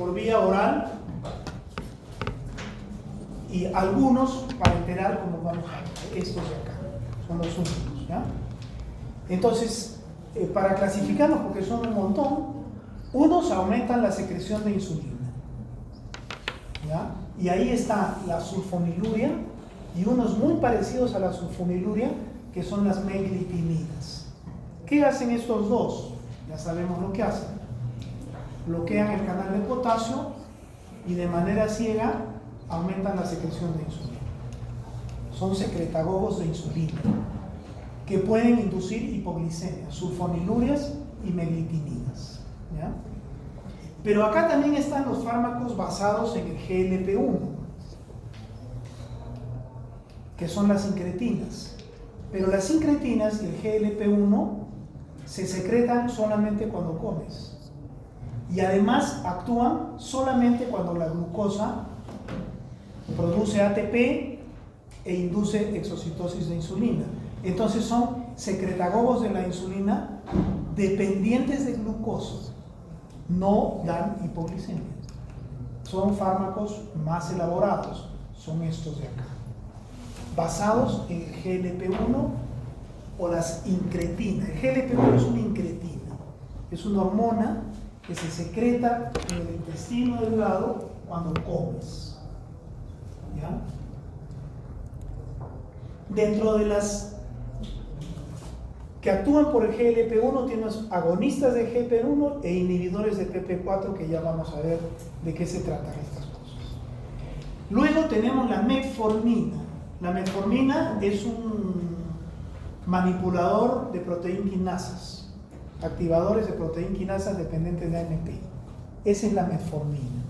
por vía oral y algunos parenteral, como vamos a ver, estos de acá, son los únicos, ¿ya? Entonces, para clasificarlos, porque son un montón, unos aumentan la secreción de insulina, ¿ya? Y ahí está la sulfoniluria y unos muy parecidos a la sulfoniluria, que son las meglitimidas. ¿Qué hacen estos dos? Ya sabemos lo que hacen. Bloquean el canal de potasio y de manera ciega aumentan la secreción de insulina. Son secretagogos de insulina que pueden inducir hipoglicemia, sulfonilurias y meglitimidas, ¿ya? Pero acá también están los fármacos basados en el GLP-1, que son las incretinas. Pero las incretinas y el GLP-1 se secretan solamente cuando comes. Y además actúan solamente cuando la glucosa produce ATP e induce exocitosis de insulina. Entonces son secretagogos de la insulina dependientes de glucosa. No dan hipoglicemia. Son fármacos más elaborados, son estos de acá, basados en el GLP-1 o las incretinas. El GLP-1 es una incretina, es una hormona que se secreta en el intestino delgado cuando comes, ¿ya? Dentro de las que actúan por el GLP-1 tienes agonistas de GLP-1 e inhibidores de PP4, que ya vamos a ver de qué se tratan estas cosas. Luego tenemos la metformina. La metformina es un manipulador de proteína quinasas, activadores de proteína quinasas dependientes de AMP. Esa es la metformina.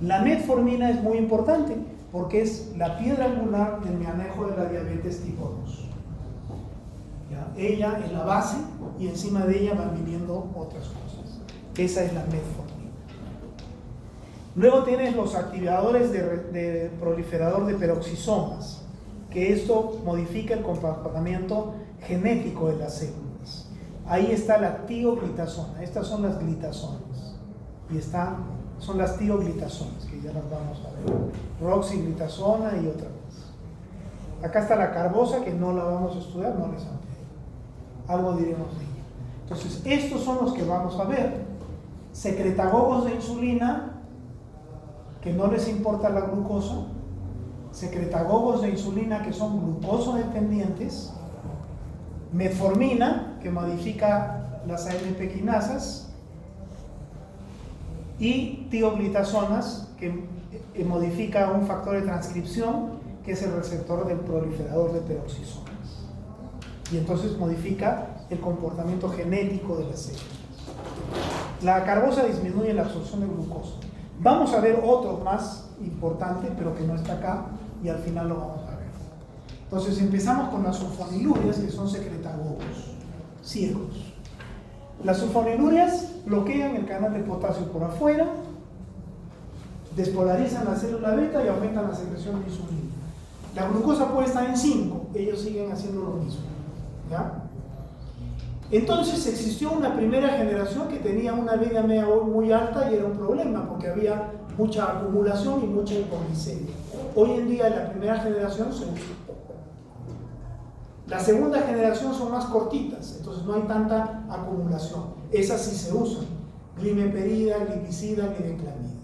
La metformina es muy importante porque es la piedra angular del manejo de la diabetes tipo 2. ¿Ya? Ella es la base y encima de ella van viniendo otras cosas. Esa es la metformina. Luego tienes los activadores de proliferador de peroxisomas, que esto modifica el comportamiento genético de las células. Ahí está la tioglitazona. Estas son las glitazonas. Y son las tioglitazonas, que ya las vamos a ver. Roxiglitazona y otra más. Acá está la carbosa, que no la vamos a estudiar, no les amplié. Algo diremos de ella. Entonces, estos son los que vamos a ver. Secretagogos de insulina, que no les importa la glucosa. Secretagogos de insulina, que son glucosodependientes. Metformina, que modifica las AMP quinasas. Y tioglitazonas, que modifica un factor de transcripción, que es el receptor del proliferador de peroxisomas. Y entonces modifica el comportamiento genético de las células. La carbosa disminuye la absorción de glucosa. Vamos a ver otro más importante, pero que no está acá, y al final lo vamos a ver. Entonces empezamos con las sulfonilurias, que son secretagogos ciegos. Las sulfonilurias bloquean el canal de potasio por afuera, despolarizan la célula beta y aumentan la secreción de insulina. La glucosa puede estar en 5, ellos siguen haciendo lo mismo, ¿ya? Entonces existió una primera generación que tenía una vida media muy alta y era un problema porque había mucha acumulación y mucha hipoglicemia. Hoy en día la primera generación se usa. La segunda generación son más cortitas, entonces no hay tanta acumulación. Esas sí se usan. Glimeperida, glipizida, glibenclamida.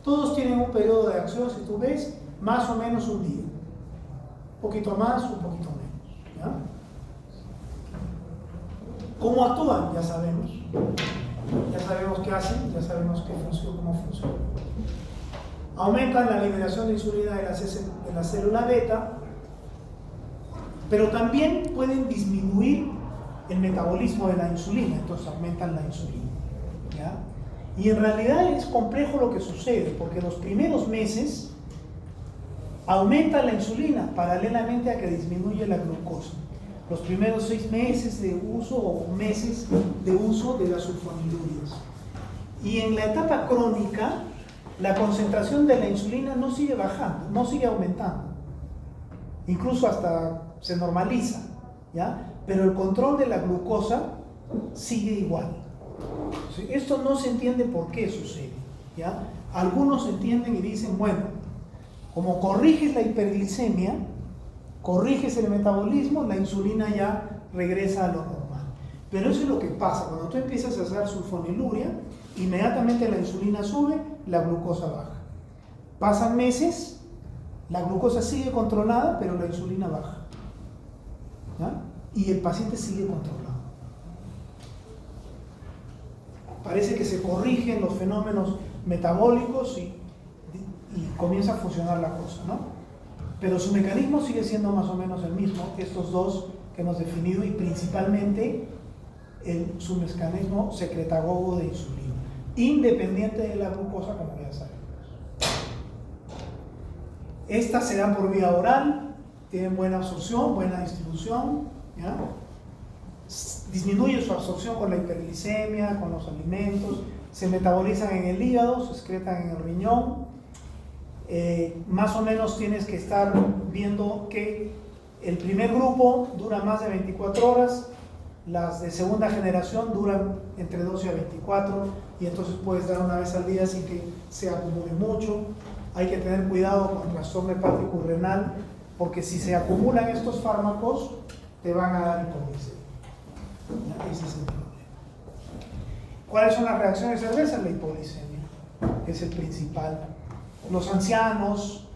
Todos tienen un periodo de acción, si tú ves, más o menos un día. Un poquito más, un poquito menos, ¿ya? ¿Cómo actúan? Ya sabemos. Ya sabemos qué hacen, ya sabemos cómo funciona. Aumentan la liberación de insulina de la célula beta, pero también pueden disminuir el metabolismo de la insulina, entonces aumentan la insulina, ¿ya? Y en realidad es complejo lo que sucede, porque los primeros meses aumenta la insulina paralelamente a que disminuye la glucosa. Los primeros 6 meses de uso o meses de uso de las sulfonilurias. Y en la etapa crónica, la concentración de la insulina no sigue bajando, no sigue aumentando. Incluso hasta se normaliza, ¿ya? Pero el control de la glucosa sigue igual. Esto no se entiende por qué sucede. ¿ya? Algunos entienden y dicen, bueno, como corriges la hiperglicemia, corriges el metabolismo, la insulina ya regresa a lo normal. Pero eso es lo que pasa, cuando tú empiezas a hacer sulfoniluria, inmediatamente la insulina sube, la glucosa baja. Pasan meses, la glucosa sigue controlada, pero la insulina baja, ¿ya? Y el paciente sigue controlado. Parece que se corrigen los fenómenos metabólicos y comienza a funcionar la cosa, ¿no? Pero su mecanismo sigue siendo más o menos el mismo, estos dos que hemos definido, y principalmente su mecanismo secretagogo de insulina, independiente de la glucosa, como ya sabemos. Estas se dan por vía oral, tienen buena absorción, buena distribución, ¿ya? Disminuye su absorción con la hiperglicemia, con los alimentos, se metabolizan en el hígado, se excretan en el riñón. Más o menos tienes que estar viendo que el primer grupo dura más de 24 horas, las de segunda generación duran entre 12 a 24, y entonces puedes dar una vez al día sin que se acumule mucho. Hay que tener cuidado con el trastorno hepático y renal, porque si se acumulan estos fármacos, te van a dar hipoglicemia. Ese es el problema. ¿Cuáles son las reacciones adversas? La hipoglicemia, que es el principal. Los ancianos,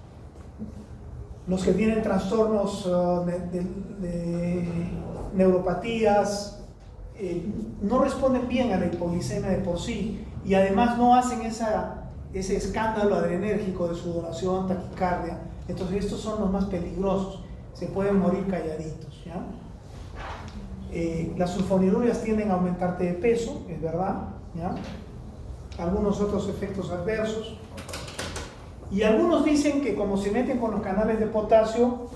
los que tienen trastornos de neuropatías, no responden bien a la hipoglicemia de por sí, y además no hacen ese escándalo adrenérgico de sudoración, taquicardia. Entonces estos son los más peligrosos, se pueden morir calladitos, ¿ya? Las sulfonilurias tienden a aumentarte de peso, es verdad, ¿ya? Algunos otros efectos adversos. Y algunos dicen que como se meten con los canales de potasio,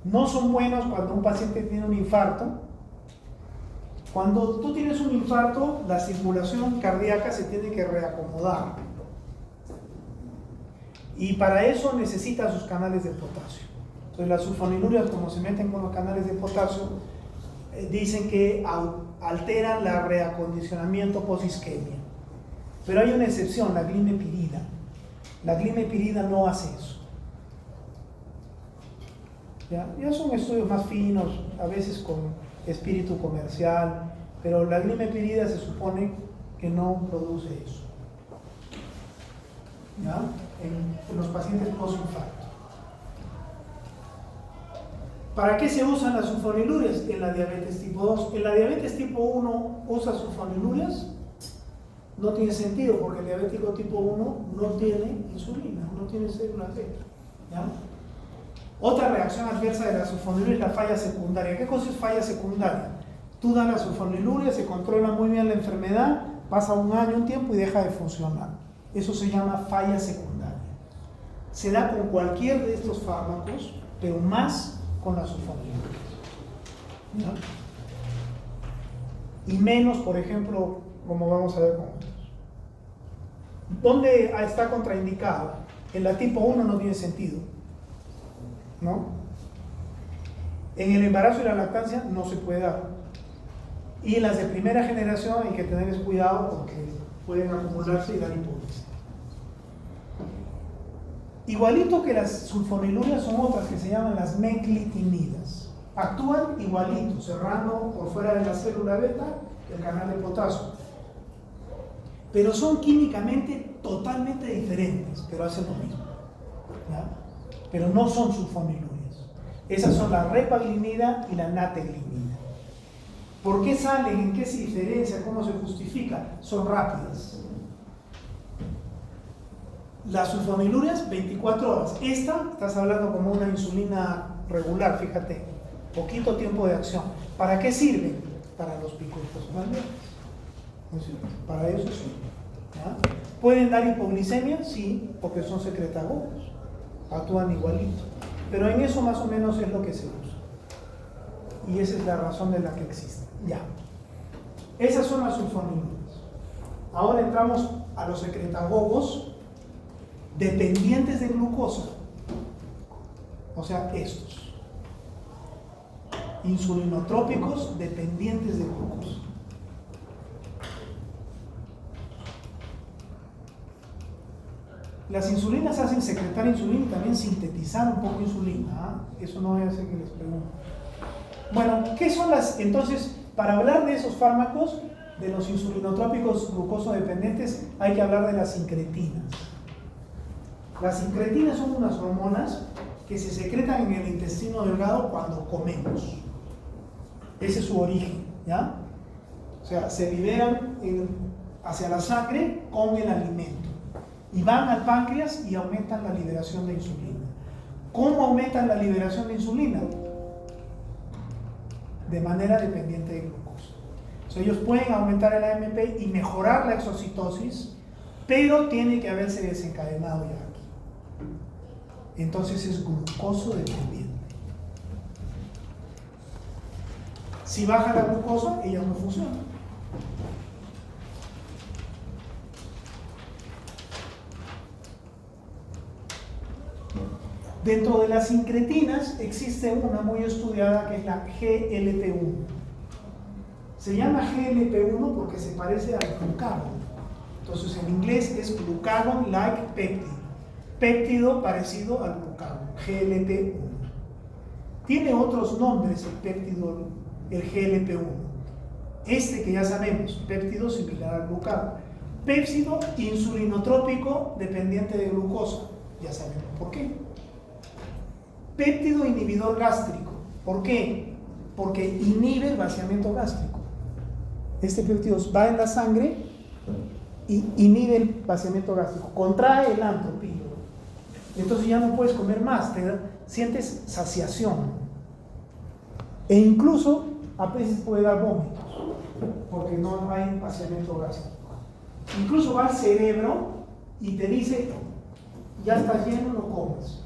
no son buenos cuando un paciente tiene un infarto. Cuando tú tienes un infarto, la circulación cardíaca se tiene que reacomodar. Y para eso necesita sus canales de potasio. Entonces las sulfonilurias, como se meten con los canales de potasio, dicen que alteran el reacondicionamiento post-isquemia. Pero hay una excepción, la glimepirida. La glimepirida no hace eso. Ya son estudios más finos, a veces con espíritu comercial, pero la glimepirida se supone que no produce eso, ¿ya? En los pacientes post-infarto. ¿Para qué se usan las sulfonilurias? En la diabetes tipo 2. En la diabetes tipo 1 usa sulfonilurias. No tiene sentido, porque el diabético tipo 1 no tiene insulina, no tiene células beta, ¿ya? Otra reacción adversa de la sulfoniluria es la falla secundaria. ¿Qué cosa es falla secundaria? Tú das la sulfoniluria, se controla muy bien la enfermedad, pasa un año, un tiempo y deja de funcionar. Eso se llama falla secundaria. Se da con cualquier de estos fármacos, pero más con la sulfoniluria, ¿ya? Y menos, por ejemplo, como vamos a ver con otros. ¿Dónde está contraindicado? En la tipo 1 no tiene sentido, ¿no? En el embarazo y la lactancia no se puede dar. Y en las de primera generación hay que tener cuidado porque pueden acumularse y dar hipoglicemia. Igualito que las sulfonilurias son otras que se llaman las meclitimidas. Actúan igualito, cerrando por fuera de la célula beta el canal de potasio. Pero son químicamente totalmente diferentes, pero hacen lo mismo, ¿ya? Pero no son sulfonilurias. Esas son la repaglinida y la nateglinida. ¿Por qué salen? ¿En qué se diferencia? ¿Cómo se justifica? Son rápidas. Las sulfonilurias, 24 horas. Esta, estás hablando como una insulina regular, fíjate, poquito tiempo de acción. ¿Para qué sirven? Para los picos postprandiales. Para eso sí, ¿ya? ¿Pueden dar hipoglicemia? Sí, porque son secretagogos, actúan igualito, pero en eso más o menos es lo que se usa, y esa es la razón de la que existe. Ya, esas son las sulfonilurias. Ahora entramos a los secretagogos dependientes de glucosa, o sea, estos insulinotrópicos dependientes de glucosa. Las insulinas hacen secretar insulina y también sintetizar un poco insulina. ¿Ah? Eso no voy a hacer que les pregunte. Bueno, ¿qué son las? Entonces, para hablar de esos fármacos, de los insulinotrópicos glucosodependientes, hay que hablar de las incretinas. Las incretinas son unas hormonas que se secretan en el intestino delgado cuando comemos. Ese es su origen, ¿ya? O sea, se liberan hacia la sangre con el alimento y van al páncreas y aumentan la liberación de insulina. ¿Cómo aumentan la liberación de insulina? De manera dependiente de glucosa. O sea, ellos pueden aumentar el AMP y mejorar la exocitosis, pero tiene que haberse desencadenado ya aquí. Entonces es glucoso dependiente. Si baja la glucosa, ella no funciona. Dentro de las incretinas existe una muy estudiada que es la GLP-1. Se llama GLP-1 porque se parece al glucagón. Entonces en inglés es glucagon-like peptide. Péptido parecido al glucagón, GLP-1. Tiene otros nombres el péptido, el GLP-1. Este que ya sabemos, péptido similar al glucagón. Péptido insulinotrópico dependiente de glucosa. Ya sabemos por qué. Péptido inhibidor gástrico. ¿Por qué? Porque inhibe el vaciamiento gástrico. Este péptido va en la sangre y inhibe el vaciamiento gástrico, contrae el antropilo. Entonces ya no puedes comer más, sientes saciación. E incluso a veces puede dar vómitos, porque no hay vaciamiento gástrico. Incluso va al cerebro y te dice, ya estás lleno, no comes.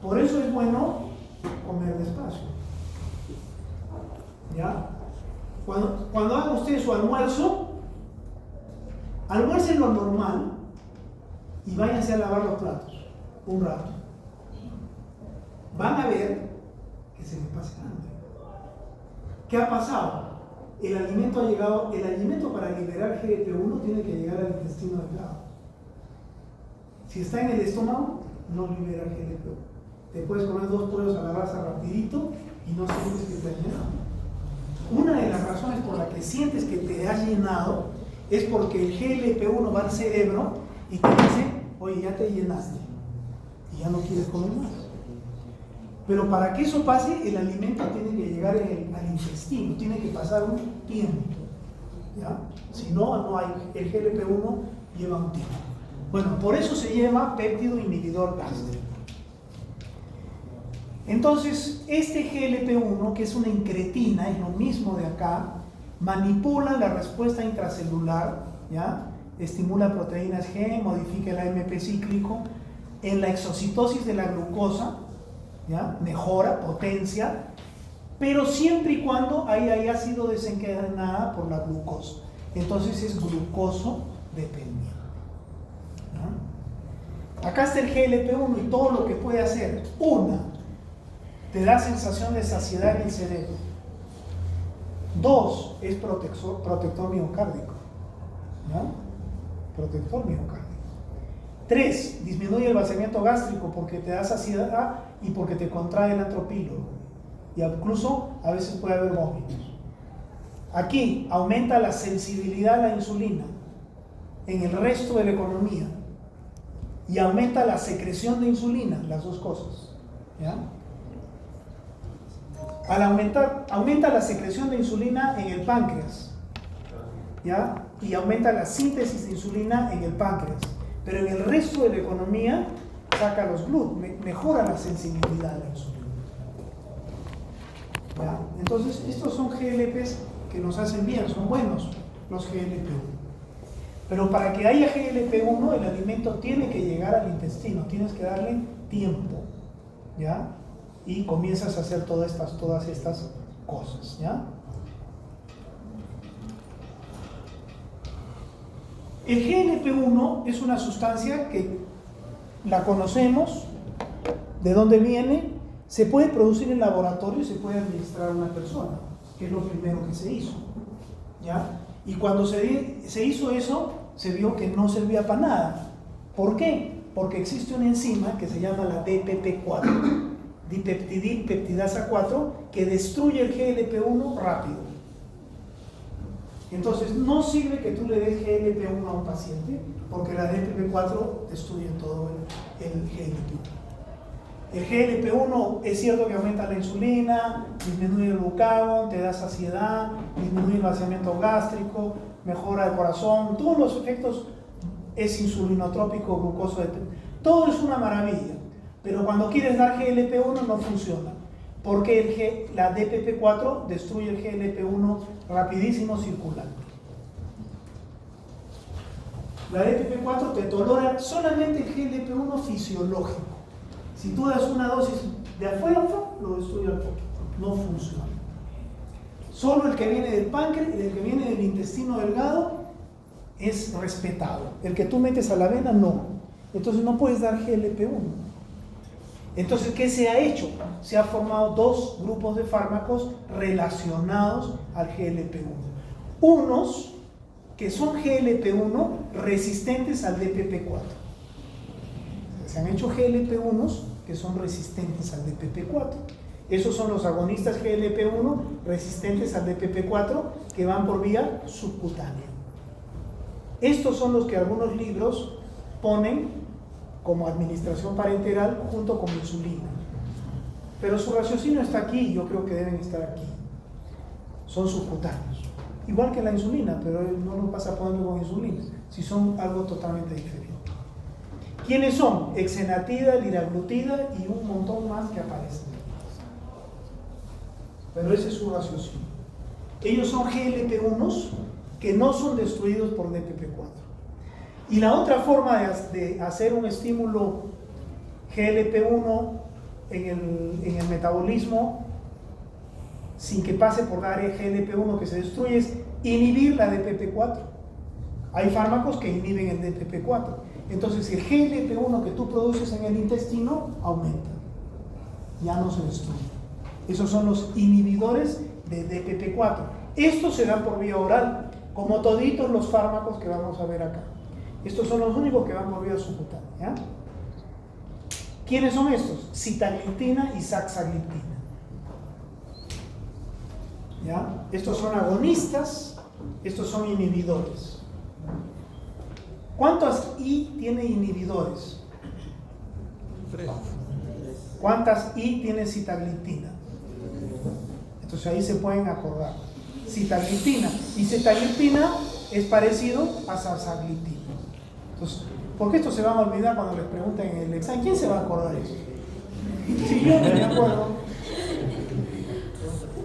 Por eso es bueno comer despacio. ¿Ya? Cuando hagan ustedes su almuerzo, almuercen lo normal y váyanse a lavar los platos un rato. Van a ver que se les pasa hambre. ¿Qué ha pasado? El alimento para liberar GLP-1 tiene que llegar al intestino delgado. Si está en el estómago, no libera GLP-1. Te puedes comer 2 pollos a la brasa rapidito y no sientes que te has llenado. Una de las razones por las que sientes que te has llenado es porque el GLP-1 va al cerebro y te dice, oye, ya te llenaste y ya no quieres comer más. Pero para que eso pase, el alimento tiene que llegar al intestino, tiene que pasar un tiempo. ¿Ya? Si no, no hay. El GLP-1 lleva un tiempo. Bueno, por eso se llama péptido inhibidor gástrico. Entonces, este GLP-1, que es una incretina, es lo mismo de acá, manipula la respuesta intracelular, ¿ya? Estimula proteínas G, modifica el AMP cíclico, en la exocitosis de la glucosa, ¿ya? Mejora, potencia, pero siempre y cuando haya sido desencadenada por la glucosa. Entonces es glucoso dependiente. ¿No? Acá está el GLP-1 y todo lo que puede hacer. Te da sensación de saciedad en el cerebro. 2, es protector miocárdico. ¿No? Protector miocárdico. 3, disminuye el vaciamiento gástrico porque te da saciedad y porque te contrae el antropílogo. Y incluso a veces puede haber vómitos. Aquí aumenta la sensibilidad a la insulina en el resto de la economía y aumenta la secreción de insulina, las dos cosas. ¿Ya? Al aumenta la secreción de insulina en el páncreas, ¿ya? Y aumenta la síntesis de insulina en el páncreas, pero en el resto de la economía saca los GLUT, mejora la sensibilidad a la insulina. ¿Ya? Entonces estos son GLPs que nos hacen bien, son buenos los GLP-1. Pero para que haya GLP-1 el alimento tiene que llegar al intestino, tienes que darle tiempo, ¿ya? Y comienzas a hacer todas estas cosas, ¿ya? El GLP-1 es una sustancia que la conocemos, de dónde viene, se puede producir en laboratorio y se puede administrar a una persona, que es lo primero que se hizo, ¿ya? Y cuando se hizo eso, se vio que no servía para nada, ¿Por qué? Porque existe una enzima que se llama la DPP4, dipeptidil peptidasa 4, que destruye el GLP-1 rápido. Entonces, no sirve que tú le des GLP-1 a un paciente, porque la DPP4 destruye todo el GLP-1. El GLP-1 es cierto que aumenta la insulina, disminuye el glucagón, te da saciedad, disminuye el vaciamiento gástrico, mejora el corazón, todos los efectos es insulinotrópico, glucoso, todo es una maravilla. Pero cuando quieres dar GLP-1 no funciona, porque la DPP4 destruye el GLP-1 rapidísimo circulante. La DPP4 te tolera solamente el GLP-1 fisiológico. Si tú das una dosis de afuera, lo destruye al poco. No funciona. Solo el que viene del páncreas y el que viene del intestino delgado es respetado. El que tú metes a la vena, no. Entonces no puedes dar GLP-1. Entonces, ¿qué se ha hecho? Se han formado dos grupos de fármacos relacionados al GLP-1. Unos que son GLP-1 resistentes al DPP4. Se han hecho GLP-1s que son resistentes al DPP4. Esos son los agonistas GLP-1 resistentes al DPP4 que van por vía subcutánea. Estos son los que algunos libros ponen como administración parenteral junto con insulina. Pero su raciocinio está aquí y yo creo que deben estar aquí. Son subcutáneos. Igual que la insulina, pero no nos pasa a ponerlo con insulina, si son algo totalmente diferente. ¿Quiénes son? Exenatida, liraglutida y un montón más que aparecen. Pero ese es su raciocinio. Ellos son GLP-1s que no son destruidos por DPP4. Y la otra forma de hacer un estímulo GLP-1 en el metabolismo sin que pase por la área GLP-1 que se destruye es inhibir la DPP4. Hay fármacos que inhiben el DPP4. Entonces el GLP-1 que tú produces en el intestino aumenta, ya no se destruye. Esos son los inhibidores de DPP4. Estos se dan por vía oral, como toditos los fármacos que vamos a ver acá. Estos son los únicos que van por vía subcutánea, ¿ya? ¿Quiénes son estos? Sitagliptina y saxagliptina, ¿ya? Estos son agonistas, estos son inhibidores. ¿Cuántas I tiene inhibidores? 3. ¿Cuántas I tiene sitagliptina? Entonces ahí se pueden acordar. Sitagliptina. Y sitagliptina es parecido a saxagliptina. Entonces, porque esto se van a olvidar cuando les pregunten en el examen. ¿Quién se va a acordar de eso? Si yo no me acuerdo.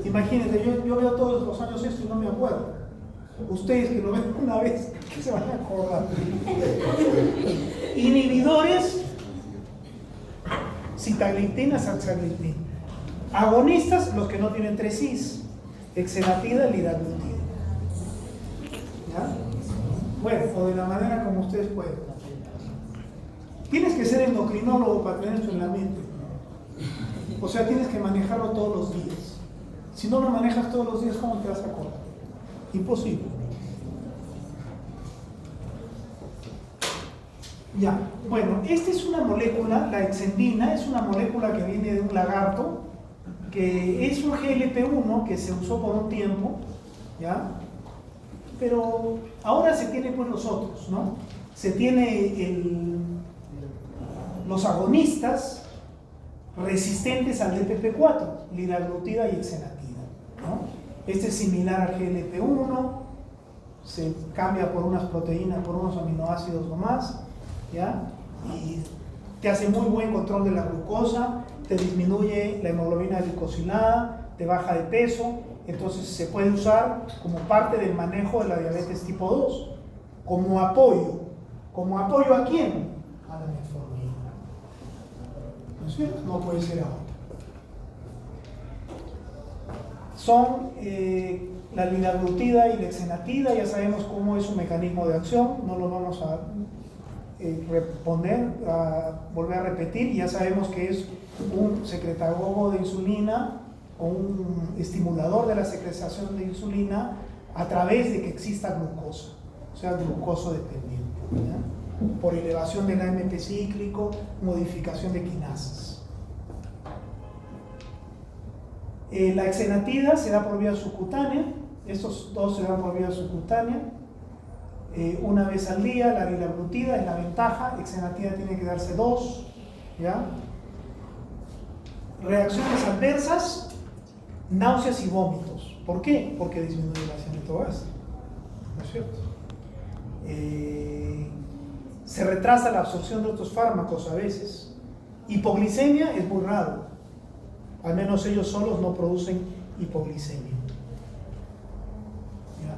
Imagínense, yo veo todos los años esto y no me acuerdo. Ustedes que lo ven una vez, ¿qué se van a acordar? Inhibidores, sitagliptina, saxagliptina. Agonistas, los que no tienen 3 Is, exenatida, liraglutida. ¿Ya? Bueno, o de la manera como ustedes pueden. Tienes que ser endocrinólogo para tener esto en la mente. O sea, tienes que manejarlo todos los días. Si no lo manejas todos los días, ¿cómo te vas a acordar? Imposible. Ya, bueno, esta es una molécula, la exendina, es una molécula que viene de un lagarto, que es un GLP-1 que se usó por un tiempo, ¿ya? Pero ahora se tiene pues los otros, ¿no? Se tiene los agonistas resistentes al DPP4, liraglutida y exenatida, ¿no? Este es similar al GLP-1, se cambia por unas proteínas, por unos aminoácidos nomás, ¿ya? Y te hace muy buen control de la glucosa, te disminuye la hemoglobina glicosilada, te baja de peso, entonces se puede usar como parte del manejo de la diabetes tipo 2, como apoyo. ¿Como apoyo a quién? A la metformina. ¿No es cierto? No puede ser ahora. Son la liraglutida y la exenatida, ya sabemos cómo es su mecanismo de acción, no lo vamos a volver a repetir, ya sabemos que es un secretagogo de insulina o un estimulador de la secreción de insulina a través de que exista glucosa, o sea, glucoso dependiente, ¿ya? por elevación del AMP cíclico, modificación de quinasas. La exenatida se da por vía subcutánea, estos dos se dan por vía subcutánea, una vez al día. La liraglutida es la ventaja, exenatida tiene que darse 2, ¿ya? Reacciones adversas, náuseas y vómitos. ¿Por qué? Porque disminuye el vaciamiento gástrico, ¿no es cierto? Se retrasa la absorción de otros fármacos a veces. Hipoglicemia es muy raro, al menos ellos solos no producen hipoglicemia. ¿Ya?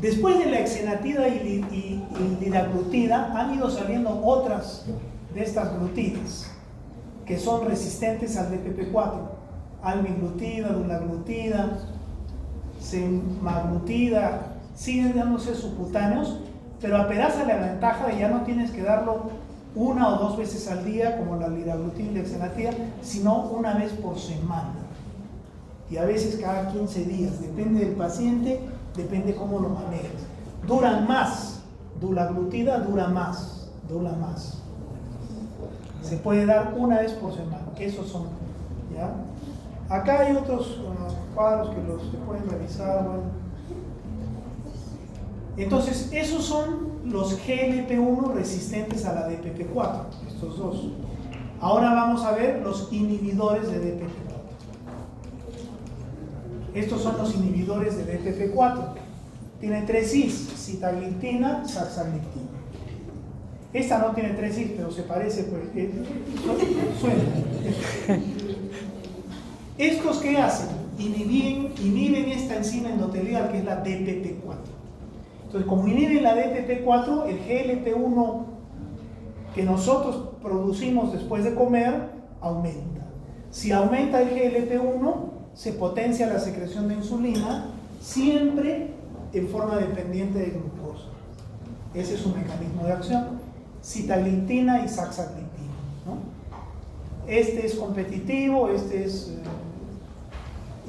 Después de la exenatida y liraglutida han ido saliendo otras de estas glutidas que son resistentes al DPP4, almiglutida, dulaglutida, semaglutida, siguen dándose subcutáneos, pero apenas a la ventaja de ya no tienes que darlo 1 o 2 veces al día como la liraglutida y la exenatida, sino una vez por semana y a veces cada 15 días, depende del paciente, depende cómo lo manejes. Duran más, dulaglutida dura más. Se puede dar una vez por semana, esos son, ¿ya? Acá hay otros cuadros que los se pueden revisar, bueno. Entonces, esos son los GLP-1 resistentes a la DPP4, estos dos. Ahora vamos a ver los inhibidores de DPP4. Estos son los inhibidores de DPP4. Tienen 3 Is, sitagliptina, saxagliptina. Esta no tiene 3 Is, pero se parece, pues, suena. ¿Estos qué hacen? Inhiben esta enzima endotelial que es la DPP4. Entonces, como inhiben la DPP4, el GLP-1 que nosotros producimos después de comer aumenta. Si aumenta el GLP-1, se potencia la secreción de insulina, siempre en forma dependiente de glucosa. Ese es su mecanismo de acción. Sitagliptina y saxagliptina, ¿no? Este es competitivo, este es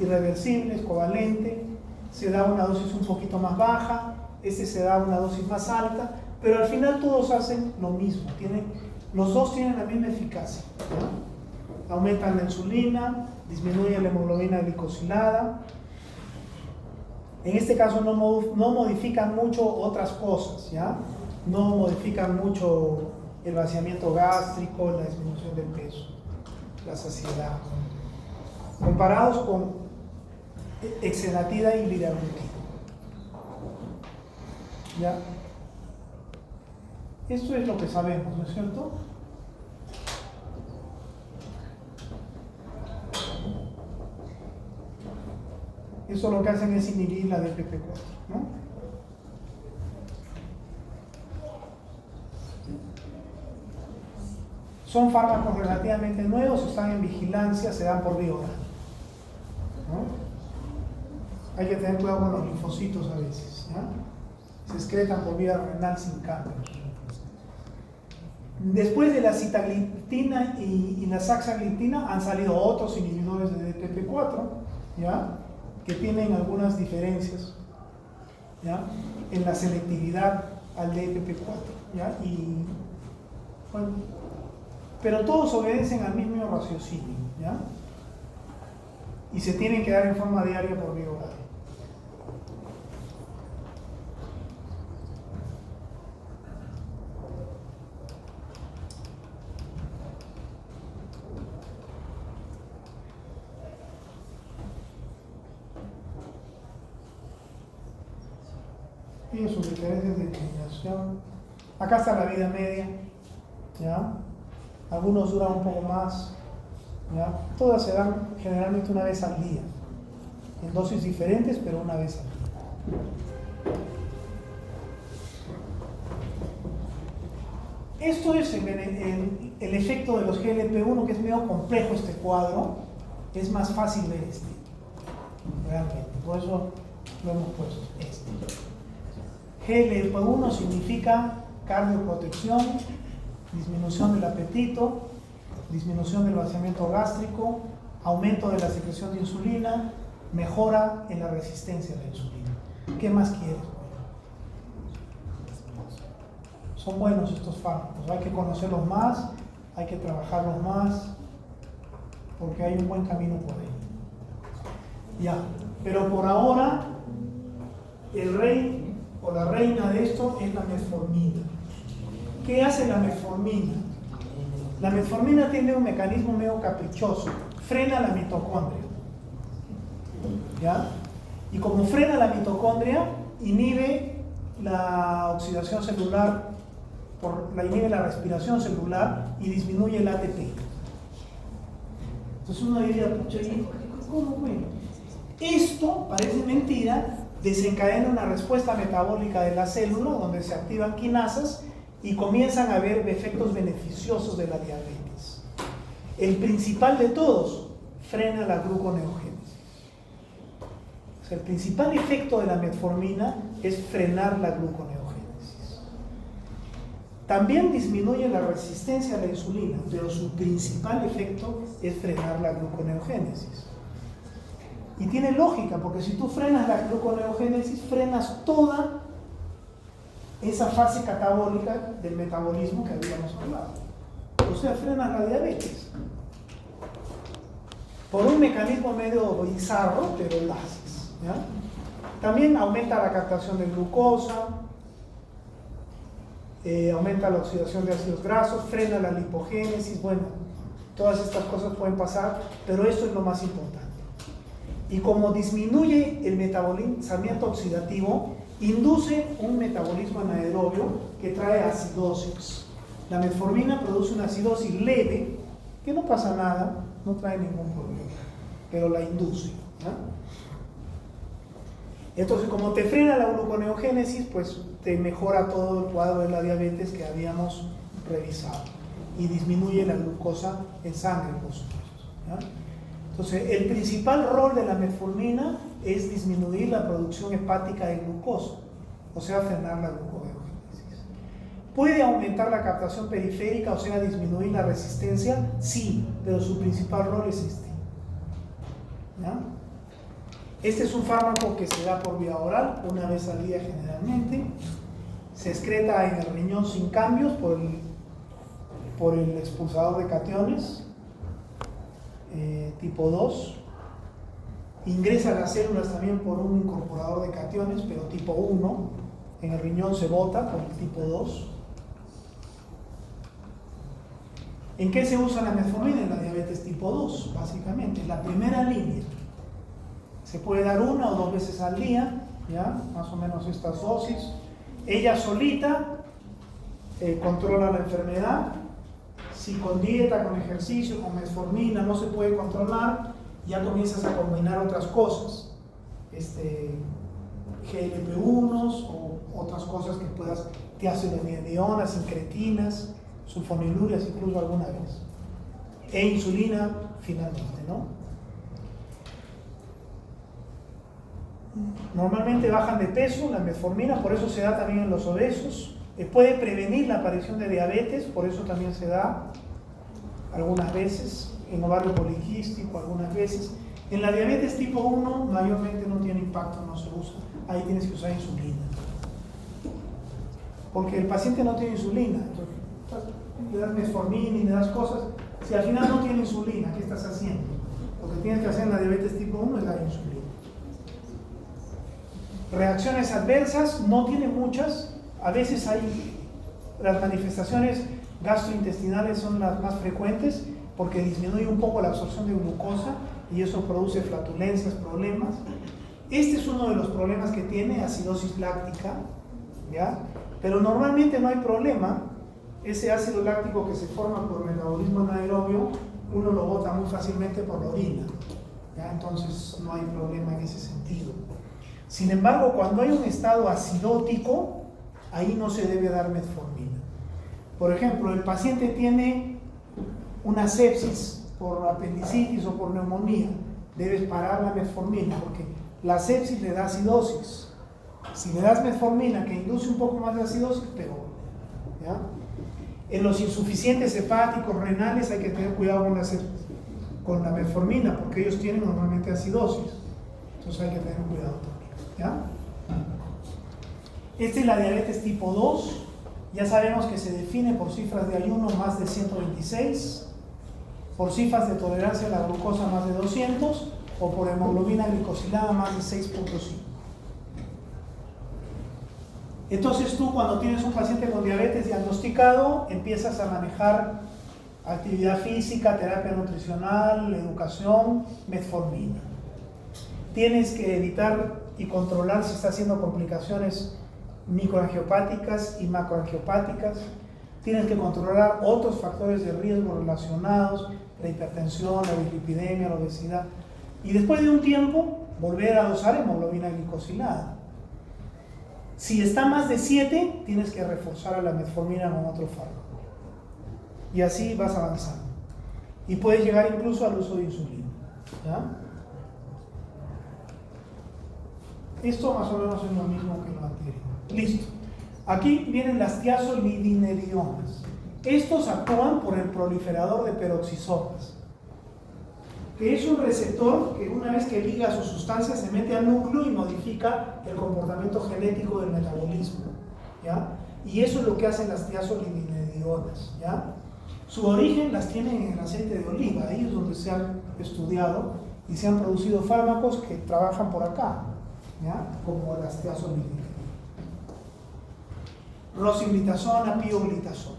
irreversible, es covalente, se da una dosis un poquito más baja, este se da una dosis más alta, pero al final todos hacen lo mismo, los dos tienen la misma eficacia, ¿no? Aumentan la insulina, disminuyen la hemoglobina glicosilada. En este caso no modifican mucho otras cosas, ¿ya? No modifican mucho el vaciamiento gástrico, la disminución del peso, la saciedad, comparados con exenatida y liraglutida. ¿Ya? Esto es lo que sabemos, ¿no es cierto? Eso lo que hacen es inhibir la DPP4, ¿no? Son fármacos relativamente nuevos, están en vigilancia, se dan por vía oral, ¿no? Hay que tener cuidado con los linfocitos a veces, ¿ya? Se excretan por vía renal sin cambios. Después de la sitagliptina y la saxagliptina han salido otros inhibidores de DPP4, ¿ya? Que tienen algunas diferencias, ¿ya? En la selectividad al DPP4, ¿ya? Y, bueno, pero todos obedecen al mismo raciocinio, ¿ya? Y se tienen que dar en forma diaria por vía oral. Y sus diferencias de eliminación. Acá está la vida media, ¿ya? Algunos duran un poco más, ¿ya? Todas se dan generalmente una vez al día, en dosis diferentes, pero una vez al día. Esto es el efecto de los GLP-1, que es medio complejo este cuadro, es más fácil ver este, realmente, por eso lo hemos puesto este. GLP-1 significa cardioprotección, disminución del apetito, disminución del vaciamiento gástrico, aumento de la secreción de insulina, mejora en la resistencia a la insulina. ¿Qué más quieres? son buenos estos fármacos, hay que conocerlos más, hay que trabajarlos más, porque hay un buen camino por ahí. Ya, pero por ahora, el rey o la reina de esto es la metformina. ¿Qué hace la metformina? La metformina tiene un mecanismo medio caprichoso, frena la mitocondria. ¿Ya? Y como frena la mitocondria, inhibe la oxidación celular, inhibe la respiración celular y disminuye el ATP. Entonces uno diría, pucha, ¿cómo fue? Esto, parece mentira, desencadena una respuesta metabólica de la célula donde se activan quinasas y comienzan a haber efectos beneficiosos de la diabetes. El principal de todos, frena la gluconeogénesis. O sea, el principal efecto de la metformina es frenar la gluconeogénesis. También disminuye la resistencia a la insulina, pero su principal efecto es frenar la gluconeogénesis. Y tiene lógica, porque si tú frenas la gluconeogénesis, frenas toda esa fase catabólica del metabolismo que habíamos hablado. O sea, frenas la diabetes. Por un mecanismo medio bizarro, pero lo haces. ¿Ya? También aumenta la captación de glucosa, aumenta la oxidación de ácidos grasos, frena la lipogénesis. Bueno, todas estas cosas pueden pasar, pero esto es lo más importante. Y como disminuye el metabolizamiento oxidativo, induce un metabolismo anaerobio que trae acidosis. La metformina produce una acidosis leve, que no pasa nada, no trae ningún problema, pero la induce. ¿Ya? Entonces, como te frena la gluconeogénesis, pues te mejora todo el cuadro de la diabetes que habíamos revisado y disminuye la glucosa en sangre, por supuesto. ¿Ya? Entonces, el principal rol de la metformina es disminuir la producción hepática de glucosa, o sea, frenar la gluconeogénesis. ¿Puede aumentar la captación periférica, o sea, disminuir la resistencia? Sí, pero su principal rol es este. ¿Ya? Este es un fármaco que se da por vía oral, una vez al día generalmente. Se excreta en el riñón sin cambios por el expulsador de cationes. Tipo 2, ingresa a las células también por un incorporador de cationes, pero tipo 1, en el riñón se bota por el tipo 2. ¿En qué se usa la metformina? En la diabetes tipo 2, básicamente, en la primera línea. Se puede dar 1 o 2 veces al día, ¿ya? Más o menos estas dosis. Ella solita controla la enfermedad. Si con dieta, con ejercicio, con metformina no se puede controlar, ya comienzas a combinar otras cosas, GLP-1s o otras cosas que puedas, tiazolamidinas, incretinas, sulfonilurias incluso alguna vez, e insulina finalmente, ¿no? Normalmente bajan de peso la metformina, por eso se da también en los obesos. Puede prevenir la aparición de diabetes, por eso también se da algunas veces, en ovario poliquístico algunas veces. En la diabetes tipo 1 mayormente no tiene impacto, no se usa, ahí tienes que usar insulina. Porque el paciente no tiene insulina, entonces le das metformina y le das cosas, si al final no tiene insulina, ¿qué estás haciendo? Lo que tienes que hacer en la diabetes tipo 1 es dar insulina. Reacciones adversas, no tiene muchas. A veces las manifestaciones gastrointestinales son las más frecuentes porque disminuye un poco la absorción de glucosa y eso produce flatulencias, problemas. Este es uno de los problemas que tiene acidosis láctica, ¿ya? Pero normalmente no hay problema. Ese ácido láctico que se forma por metabolismo anaerobio, uno lo bota muy fácilmente por la orina, ¿ya? Entonces no hay problema en ese sentido. Sin embargo, cuando hay un estado acidótico, ahí no se debe dar metformina. Por ejemplo, el paciente tiene una sepsis por apendicitis o por neumonía, debes parar la metformina porque la sepsis le da acidosis. Si le das metformina que induce un poco más de acidosis, peor. ¿Ya? En los insuficientes hepáticos, renales, hay que tener cuidado con la metformina porque ellos tienen normalmente acidosis. Entonces hay que tener cuidado también. ¿Ya? Esta es la diabetes tipo 2. Ya sabemos que se define por cifras de ayuno más de 126, por cifras de tolerancia a la glucosa más de 200 o por hemoglobina glicosilada más de 6.5. Entonces tú, cuando tienes un paciente con diabetes diagnosticado, empiezas a manejar actividad física, terapia nutricional, educación, metformina. Tienes que evitar y controlar si está haciendo complicaciones microangiopáticas y macroangiopáticas. Tienes que controlar otros factores de riesgo relacionados, la hipertensión, la dislipidemia, la obesidad. Y después de un tiempo, volver a dosar hemoglobina glicosilada. Si está más de 7, tienes que reforzar a la metformina con otro fármaco. Y así vas avanzando. Y puedes llegar incluso al uso de insulina. ¿Ya? Esto más o menos es lo mismo que lo anterior. Listo. Aquí vienen las tiazolidinedionas. Estos actúan por el proliferador de peroxisomas, que es un receptor que una vez que liga su sustancia se mete al núcleo y modifica el comportamiento genético del metabolismo, ¿ya? Y eso es lo que hacen las tiazolidinedionas, ¿ya? Su origen las tienen en el aceite de oliva, ahí es donde se han estudiado y se han producido fármacos que trabajan por acá, ¿ya? Como las tiazolidinedionas. Rosiglitazona, pioglitazona,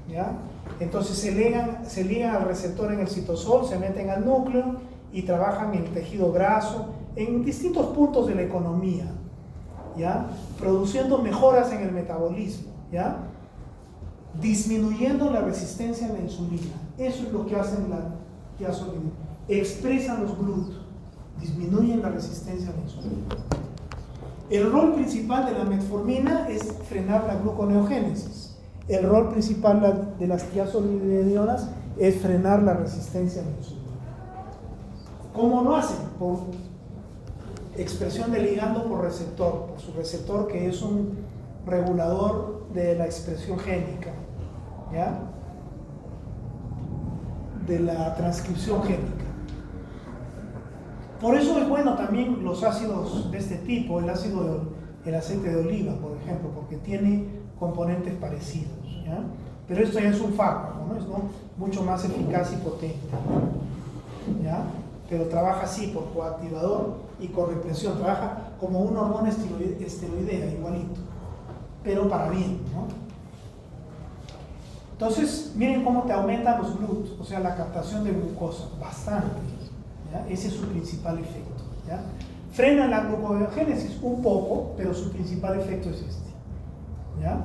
¿ya? Entonces se ligan al receptor en el citosol, se meten al núcleo y trabajan en el tejido graso, en distintos puntos de la economía, ¿ya? Produciendo mejoras en el metabolismo, ¿ya? Disminuyendo la resistencia a la insulina. Eso es lo que hacen las tiazolidinedionas. Expresan los GLUT, disminuyen la resistencia a la insulina. El rol principal de la metformina es frenar la gluconeogénesis. El rol principal de las tiazolidinedionas es frenar la resistencia a la insulina. ¿Cómo lo hacen? Por expresión de ligando por receptor, por su receptor, que es un regulador de la expresión génica, ¿ya? De la transcripción génica. Por eso es bueno también los ácidos de este tipo, el aceite de oliva, por ejemplo, porque tiene componentes parecidos, ¿ya? Pero esto ya es un fármaco, ¿no? Es mucho más eficaz y potente, ¿ya? Pero trabaja así por coactivador y correpresión, trabaja como una hormona esteroidea, igualito, pero para bien, ¿no? Entonces, miren cómo te aumentan los GLUT, o sea, la captación de glucosa, bastante, ¿ya? Ese es su principal efecto, ¿ya? Frena la gluconeogénesis un poco, pero su principal efecto es este, ¿ya?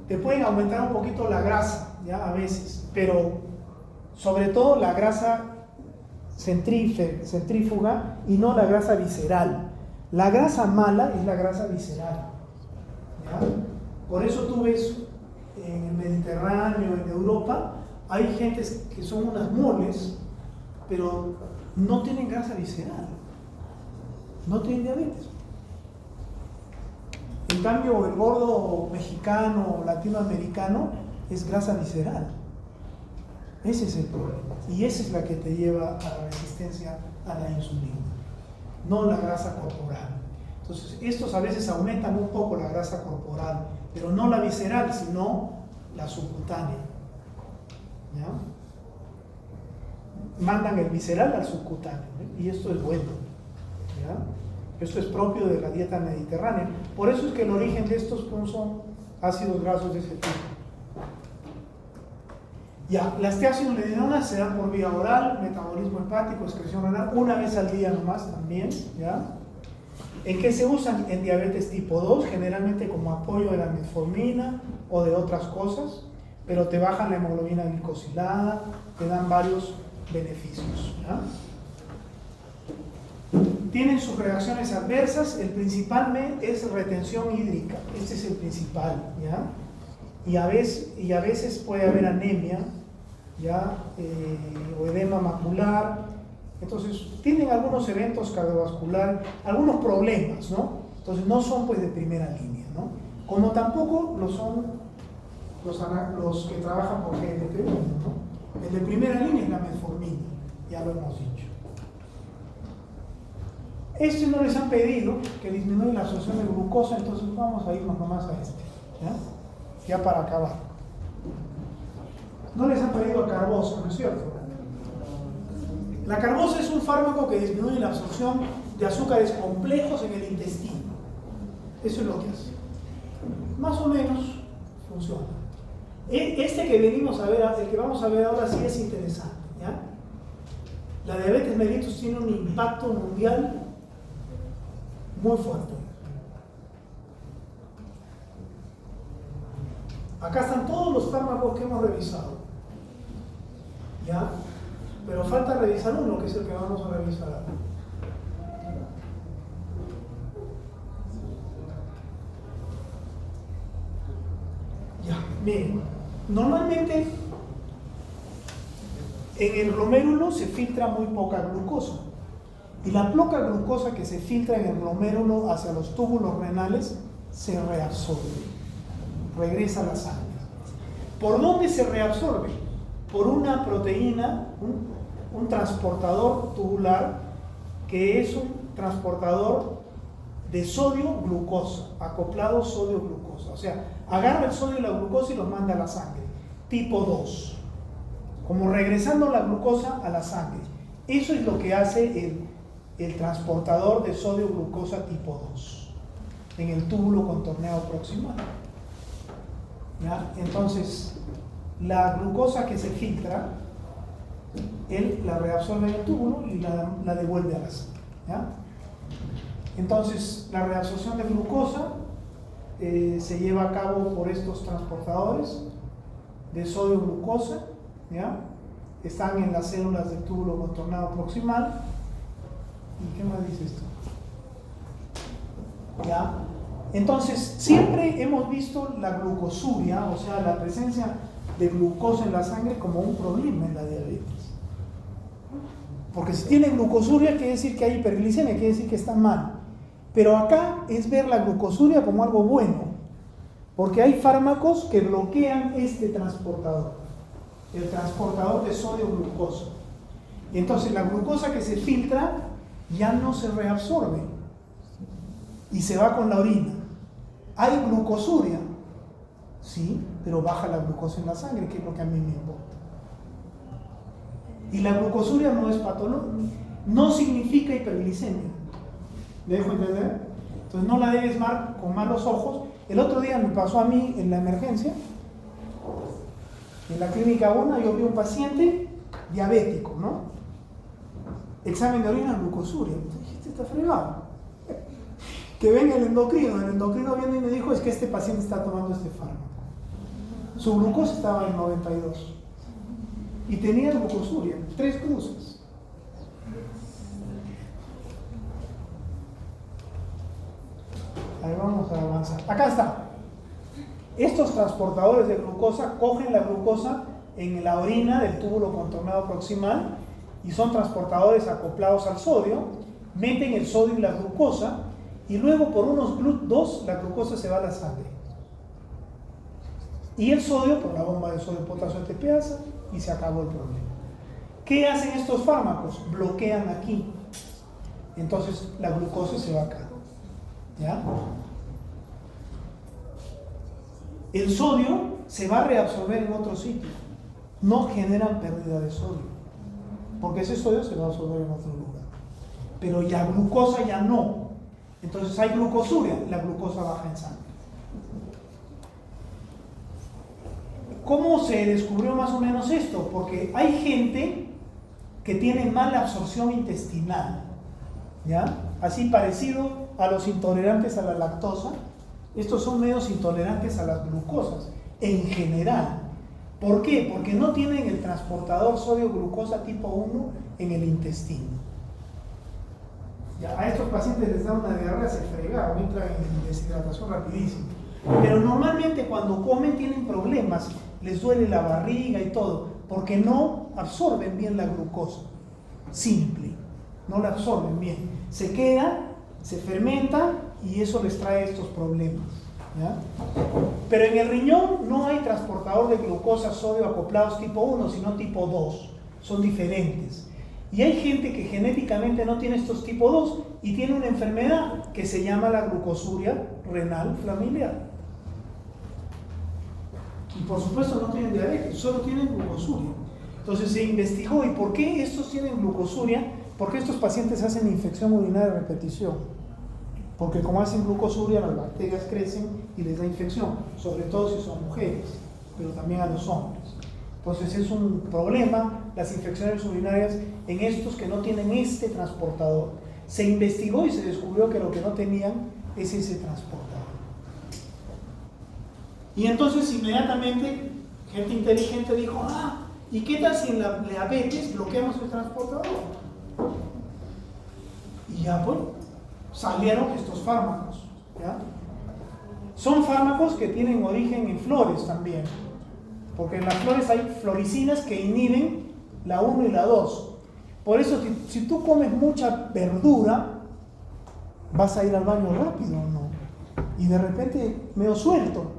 Te pueden aumentar un poquito la grasa, ¿ya? A veces, pero sobre todo la grasa centrífuga y no la grasa visceral. La grasa mala es la grasa visceral, ¿ya? Por eso tú ves en el Mediterráneo, en Europa, hay gentes que son unas moles, pero no tienen grasa visceral, no tienen diabetes. En cambio, el gordo mexicano o latinoamericano es grasa visceral. Ese es el problema. Y esa es la que te lleva a la resistencia a la insulina, no la grasa corporal. Entonces, estos a veces aumentan un poco la grasa corporal, pero no la visceral, sino la subcutánea, ¿ya? Mandan el visceral al subcutáneo, ¿eh? Y esto es bueno, ¿ya? Esto es propio de la dieta mediterránea. Por eso es que el origen de estos son ácidos grasos de ese tipo. Ya, las tiazolidinedionas se dan por vía oral, metabolismo hepático, excreción renal, una vez al día nomás también, ¿ya? ¿En qué se usan? En diabetes tipo 2, generalmente como apoyo de la metformina o de otras cosas, pero te bajan la hemoglobina glicosilada, te dan varios beneficios, ¿ya? Tienen sus reacciones adversas, el principal es retención hídrica, este es el principal, ¿ya? Y a veces puede haber anemia, ¿ya? O edema macular. Entonces tienen algunos eventos cardiovasculares, algunos problemas, ¿no? Entonces no son pues de primera línea, ¿no? Como tampoco lo son los que trabajan por GLP-1, ¿no? El de primera línea es la metformina, ya lo hemos dicho. Estos no les han pedido que disminuya la absorción de glucosa, entonces vamos a irnos nomás a este, ya para acabar. No les han pedido a carbosa, ¿no es cierto? La carbosa es un fármaco que disminuye la absorción de azúcares complejos en el intestino. Eso es lo que hace. Más o menos funciona. Este que venimos a ver, el que vamos a ver ahora sí es interesante, ¿ya? La diabetes mellitus tiene un impacto mundial muy fuerte. Acá están todos los fármacos que hemos revisado, ¿ya? Pero falta revisar uno, que es el que vamos a revisar ahora. Ya, miren, normalmente en el glomérulo se filtra muy poca glucosa. Y la poca glucosa que se filtra en el glomérulo hacia los túbulos renales se reabsorbe, regresa a la sangre. ¿Por dónde se reabsorbe? Por una proteína, un transportador tubular, que es un transportador de sodio-glucosa, acoplado sodio-glucosa. O sea, agarra el sodio y la glucosa y los manda a la sangre. Tipo 2. Como regresando la glucosa a la sangre. Eso es lo que hace el transportador de sodio-glucosa tipo 2 en el túbulo contorneado proximal. ¿Ya? Entonces, la glucosa que se filtra, él la reabsorbe en el túbulo y la devuelve a la sangre. ¿Ya? Entonces, la reabsorción de glucosa se lleva a cabo por estos transportadores de sodio-glucosa, ¿ya? Están en las células del túbulo contorneado proximal. ¿Y qué más dice esto? ¿Ya? Entonces, siempre hemos visto la glucosuria, o sea, la presencia de glucosa en la sangre, como un problema en la diabetes. Porque si tiene glucosuria, quiere decir que hay hiperglicemia, quiere decir que está mal. Pero acá es ver la glucosuria como algo bueno, porque hay fármacos que bloquean este transportador, el transportador de sodio-glucosa. Y entonces la glucosa que se filtra ya no se reabsorbe y se va con la orina. Hay glucosuria, sí, pero baja la glucosa en la sangre, que es lo que a mí me importa. Y la glucosuria no es patológica, no significa hiperglicemia. ¿Me dejo entender? Entonces no la debes ver con malos ojos. El otro día me pasó a mí en la emergencia, en la clínica 1, yo vi un paciente diabético, ¿no? Examen de orina, glucosuria. Entonces dije, este está fregado. Que venga el endocrino viene y me dijo, es que este paciente está tomando este fármaco. Su glucosa estaba en 92 y tenía glucosuria, 3 cruces. Ahí vamos a avanzar. Acá está. Estos transportadores de glucosa cogen la glucosa en la orina del túbulo contorneado proximal y son transportadores acoplados al sodio, meten el sodio y la glucosa y luego por unos GLUT2 la glucosa se va a la sangre. Y el sodio por la bomba de sodio potasio ATPasa y se acabó el problema. ¿Qué hacen estos fármacos? Bloquean aquí. Entonces la glucosa se va acá. ¿Ya? El sodio se va a reabsorber en otro sitio. No generan pérdida de sodio, porque ese sodio se va a absorber en otro lugar. Pero ya glucosa ya no. Entonces hay glucosuria, la glucosa baja en sangre. ¿Cómo se descubrió más o menos esto? Porque hay gente que tiene mala absorción intestinal, ¿ya? Así parecido a los intolerantes a la lactosa. Estos son medios intolerantes a las glucosas, en general. ¿Por qué? Porque no tienen el transportador sodio-glucosa tipo 1 en el intestino. Ya, a estos pacientes les da una diarrea, se fregaron, entran en deshidratación rapidísimo. Pero normalmente cuando comen tienen problemas, les duele la barriga y todo, porque no absorben bien la glucosa. Simple, no la absorben bien. Se queda, se fermenta y eso les trae estos problemas, ¿ya? Pero en el riñón no hay transportador de glucosa sodio acoplados tipo 1, sino tipo 2. Son diferentes. Y hay gente que genéticamente no tiene estos tipo 2 y tiene una enfermedad que se llama la glucosuria renal familiar. Y por supuesto no tienen diabetes, solo tienen glucosuria. Entonces se investigó, ¿y por qué estos tienen glucosuria? Porque estos pacientes hacen infección urinaria de repetición. Porque como hacen glucosuria, las bacterias crecen y les da infección, sobre todo si son mujeres, pero también a los hombres. Entonces es un problema las infecciones urinarias en estos que no tienen este transportador. Se investigó y se descubrió que lo que no tenían es ese transportador. Y entonces inmediatamente gente inteligente dijo, ¿y qué tal si en la diabetes bloqueamos el transportador? Y ya pues salieron estos fármacos, ¿ya? Son fármacos que tienen origen en flores también, porque en las flores hay floricinas que inhiben la 1 y la 2. Por eso si tú comes mucha verdura, vas a ir al baño rápido, ¿no? Y de repente medio suelto.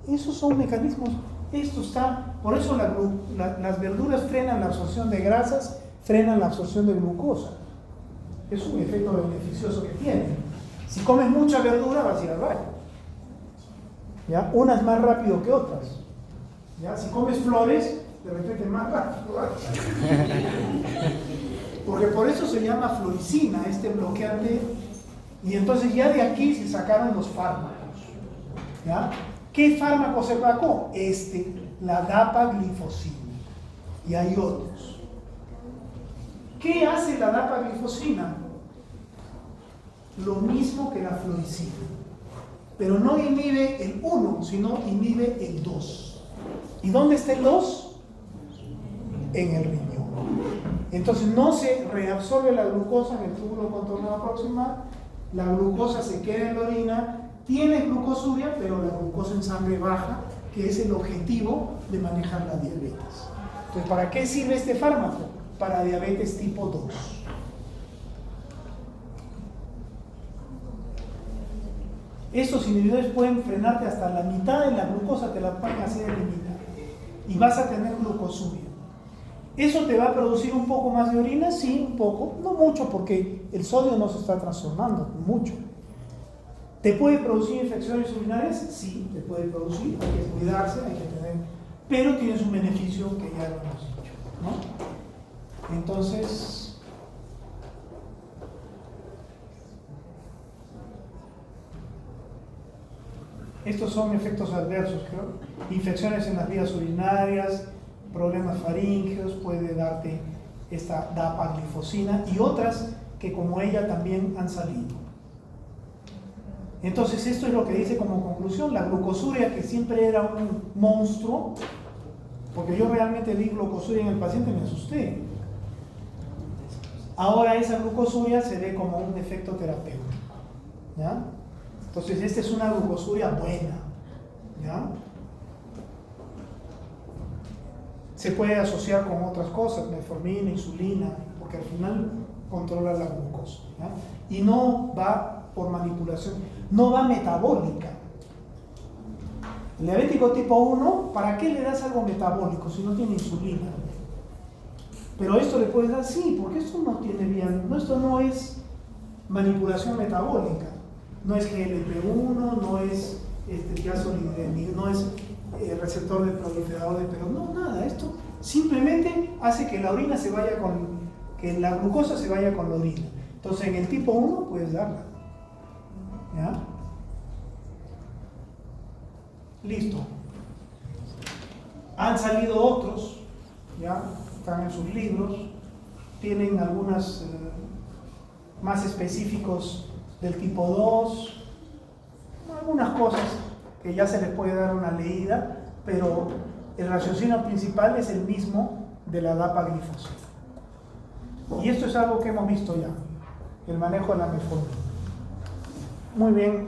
Esos son mecanismos. Esto está, por eso las verduras frenan la absorción de grasas, frenan la absorción de glucosa. Es un efecto beneficioso que tiene. Si comes mucha verdura, vas a ir al baño, ¿ya? Unas más rápido que otras, ¿ya? Si comes flores, de repente más rápido. Porque por eso se llama floricina, este bloqueante. Y entonces ya de aquí se sacaron los fármacos, ¿ya? ¿Qué fármaco se sacó? La dapaglifosina. Y hay otros. ¿Qué hace la dapaglifosina? Lo mismo que la floricina. Pero no inhibe el 1, sino inhibe el 2. ¿Y dónde está el 2? En el riñón. Entonces no se reabsorbe la glucosa en el túbulo contornado proximal, la glucosa se queda en la orina, tiene glucosuria, pero la glucosa en sangre baja, que es el objetivo de manejar la diabetes. Entonces, ¿para qué sirve este fármaco? Para diabetes tipo 2. Estos inhibidores pueden frenarte hasta la mitad de la glucosa, te la pueden hacer eliminar. Y vas a tener glucosuria. ¿Eso te va a producir un poco más de orina? Sí, un poco. No mucho, porque el sodio no se está transformando mucho. ¿Te puede producir infecciones urinarias? Sí, te puede producir. Hay que cuidarse, hay que tener... Pero tienes un beneficio que ya lo hemos dicho, ¿no? Entonces... estos son efectos adversos, creo. Infecciones en las vías urinarias, problemas faríngeos, puede darte esta dapaglifosina y otras que como ella también han salido. Entonces esto es lo que dice como conclusión, la glucosuria, que siempre era un monstruo, porque yo realmente vi glucosuria en el paciente y me asusté. Ahora esa glucosuria se ve como un efecto terapéutico, ¿ya? Entonces esta es una glucosuria buena, ¿ya? Se puede asociar con otras cosas, metformina, insulina, porque al final controla la glucosa, ¿ya? Y no va por manipulación, no va metabólica. El diabético tipo 1, ¿para qué le das algo metabólico si no tiene insulina? Pero esto le puedes dar, sí, porque esto no tiene bien, esto no es manipulación metabólica, no es GLP-1, no es no es receptor del proliferador de pero no, nada, esto simplemente hace que la orina se vaya que la glucosa se vaya con la orina. Entonces en el tipo 1 puedes darla, ¿ya? Listo. Han salido otros, ya están en sus libros, tienen algunas más específicos del tipo 2, algunas cosas que ya se les puede dar una leída, pero el raciocinio principal es el mismo de la dapaglifosina. Y esto es algo que hemos visto ya, el manejo de la metformina. Muy bien.